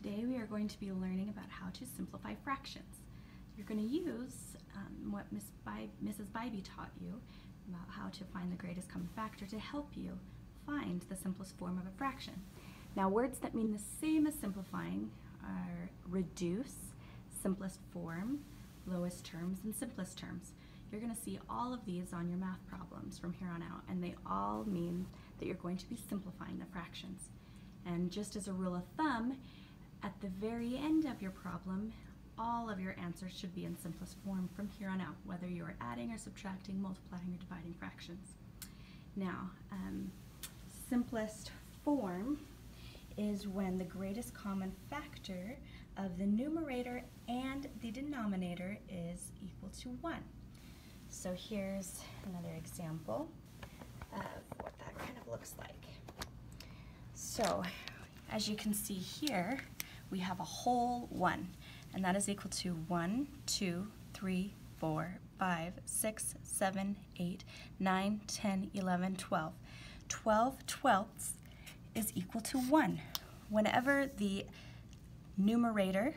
Today we are going to be learning about how to simplify fractions. You're going to use what Mrs. Bybee taught you about how to find the greatest common factor to help you find the simplest form of a fraction. Now, words that mean the same as simplifying are reduce, simplest form, lowest terms, and simplest terms. You're going to see all of these on your math problems from here on out, and they all mean that you're going to be simplifying the fractions. And just as a rule of thumb, at the very end of your problem, all of your answers should be in simplest form from here on out, whether you are adding or subtracting, multiplying or dividing fractions. Now, simplest form is when the greatest common factor of the numerator and the denominator is equal to 1. So here's another example of what that kind of looks like. So, as you can see here, we have a whole 1, and that is equal to 1, 2, 3, 4, 5, 6, 7, 8, 9, 10, 11, 12. 12 twelfths is equal to 1. Whenever the numerator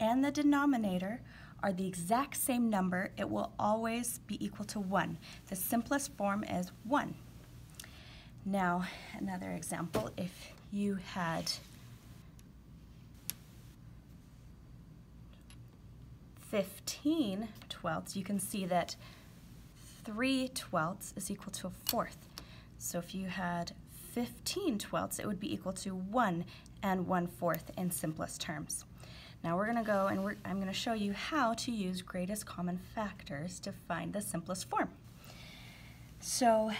and the denominator are the exact same number, it will always be equal to 1. The simplest form is 1. Now, another example, if you had 15 twelfths, you can see that 3 twelfths is equal to a fourth. So if you had 15 twelfths, it would be equal to 1 and 1/4 in simplest terms. Now we're going to go and I'm going to show you how to use greatest common factors to find the simplest form. So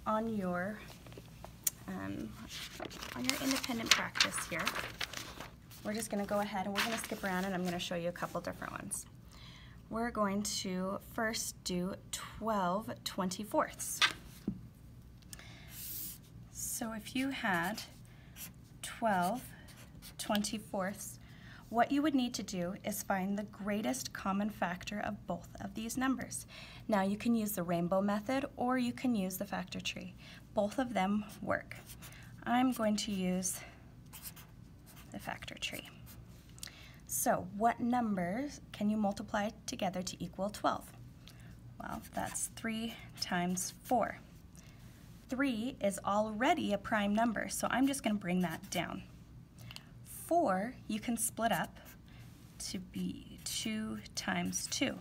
on your independent practice here, we're just going to go ahead and we're going to skip around, and I'm going to show you a couple different ones. We're going to first do 12 24ths. So if you had 12 24ths, what you would need to do is find the greatest common factor of both of these numbers. Now you can use the rainbow method or you can use the factor tree. Both of them work. I'm going to use the factor tree. So what numbers can you multiply together to equal 12? Well, that's 3 times 4. 3 is already a prime number, so I'm just going to bring that down. 4 you can split up to be 2 times 2.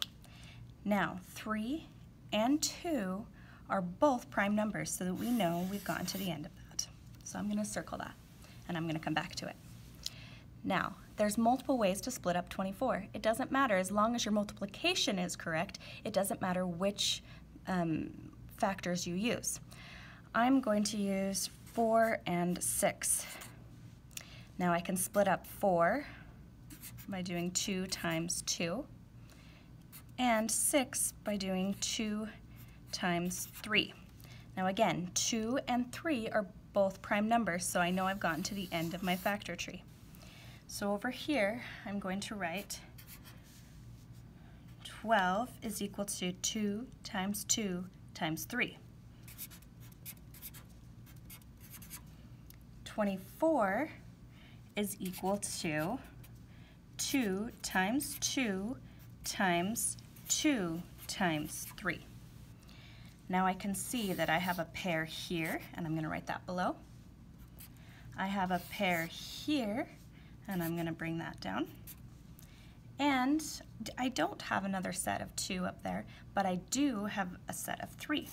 Now 3 and 2 are both prime numbers, so that we know we've gotten to the end of that. So I'm going to circle that, and I'm going to come back to it. Now, there's multiple ways to split up 24. It doesn't matter as long as your multiplication is correct. It doesn't matter which factors you use. I'm going to use 4 and 6. Now I can split up 4 by doing 2 times 2, and 6 by doing 2 times 3. Now again, 2 and 3 are both prime numbers, so I know I've gotten to the end of my factor tree. So over here, I'm going to write 12 is equal to 2 times 2 times 3. 24 is equal to 2 times 2 times 2 times 3. Now I can see that I have a pair here, and I'm going to write that below. I have a pair here, and I'm going to bring that down. And I don't have another set of 2 up there, but I do have a set of 3.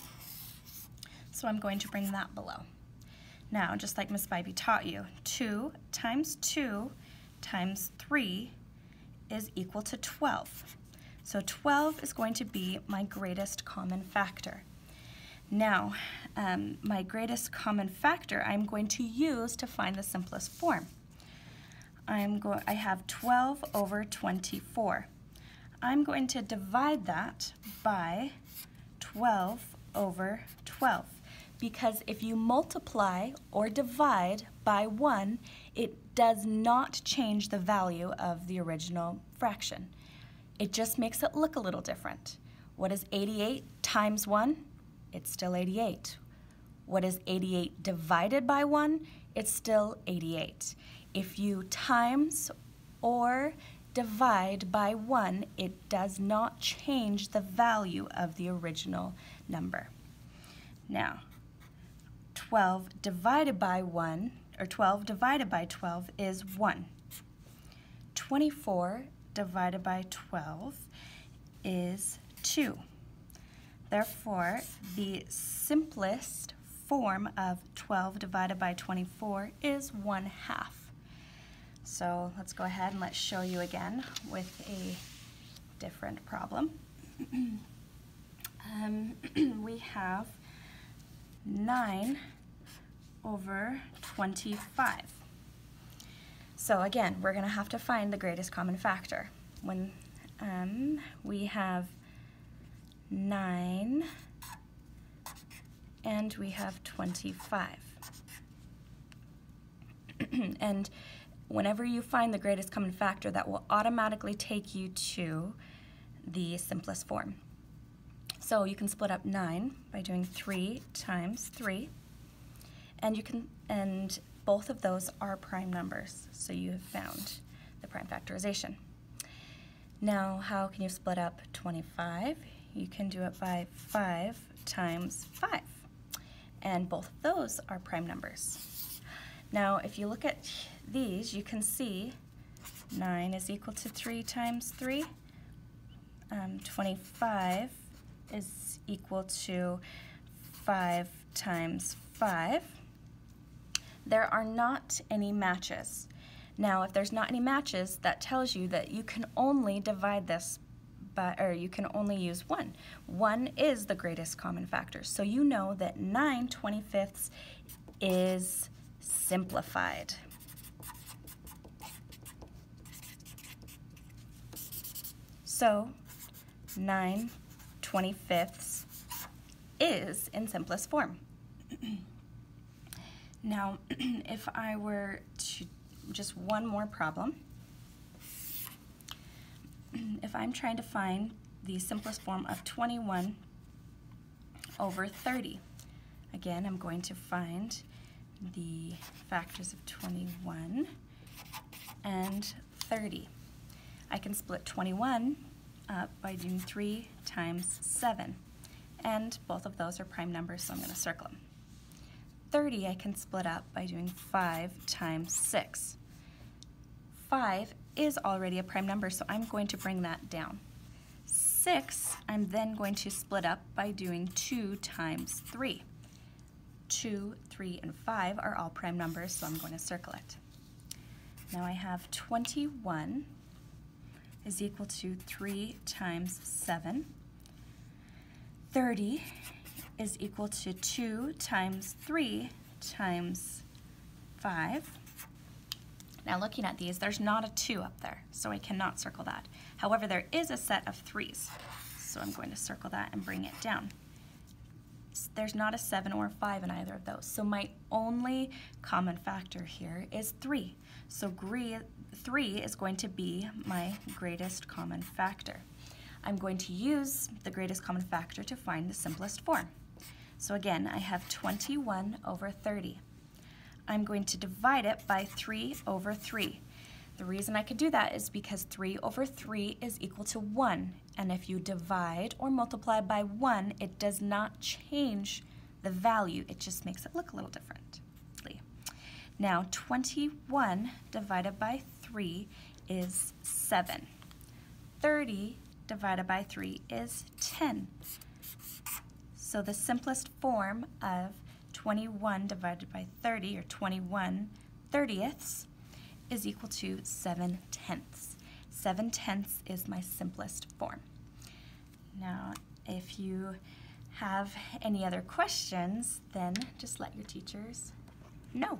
So I'm going to bring that below. Now, just like Miss Bybee taught you, 2 times 2 times 3 is equal to 12. So 12 is going to be my greatest common factor. Now, my greatest common factor I'm going to use to find the simplest form. I have 12 over 24. I'm going to divide that by 12 over 12, because if you multiply or divide by 1, it does not change the value of the original fraction. It just makes it look a little different. What is 88 times 1? It's still 88. What is 88 divided by 1? It's still 88. If you times or divide by 1, it does not change the value of the original number. Now, 12 divided by 1, or 12 divided by 12 is 1. 24 divided by 12 is 2. Therefore, the simplest form of 12 divided by 24 is 1/2. So let's go ahead and let's show you again with a different problem. We have 9 over 25. So again, we're going to have to find the greatest common factor. When we have 9 and we have 25. And whenever you find the greatest common factor, that will automatically take you to the simplest form. So you can split up 9 by doing 3 times 3, and both of those are prime numbers, so you have found the prime factorization. Now, how can you split up 25? You can do it by 5 times 5, and both of those are prime numbers. Now, if you look at these, you can see 9 is equal to 3 times 3. 25 is equal to 5 times 5. There are not any matches. Now, if there's not any matches, that tells you that you can only divide this by, or you can only use 1. 1 is the greatest common factor. So you know that 9/25 is simplified. So 9/25 is in simplest form. Now, if I were to, just one more problem, if I'm trying to find the simplest form of 21 over 30, again, I'm going to find the factors of 21 and 30. I can split 21 up by doing 3 times 7, and both of those are prime numbers, so I'm going to circle them. 30 I can split up by doing 5 times 6. 5 is already a prime number, so I'm going to bring that down. 6 I'm then going to split up by doing 2 times 3. 2, 3, and 5 are all prime numbers, so I'm going to circle it. Now I have 21 is equal to 3 times 7. 30 is equal to 2 times 3 times 5. Now looking at these, there's not a 2 up there, so I cannot circle that. However, there is a set of 3's, so I'm going to circle that and bring it down. There's not a 7 or a 5 in either of those, so my only common factor here is 3. So 3 is going to be my greatest common factor. I'm going to use the greatest common factor to find the simplest form. So again, I have 21 over 30. I'm going to divide it by 3 over 3. The reason I could do that is because 3 over 3 is equal to 1, and if you divide or multiply by 1, it does not change the value, it just makes it look a little differently. Now 21 divided by 3 is 7. 30 divided by 3 is 10. So the simplest form of 21 divided by 30, or 21/30ths, is equal to 7/10. 7/10 is my simplest form. Now, if you have any other questions, then just let your teachers know.